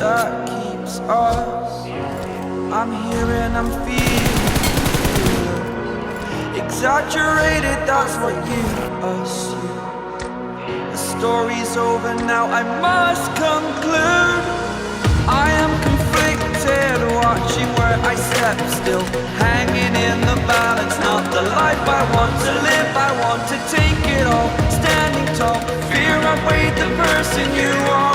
that keeps us. I'm here and I'm feeling exaggerated, that's what you assume. The story's over now, I must conclude. I am conflicted, watching where I step still, hanging in the balance. Not the life I want to live, I want to take it all. Standing tall, fear I weighed the person you are.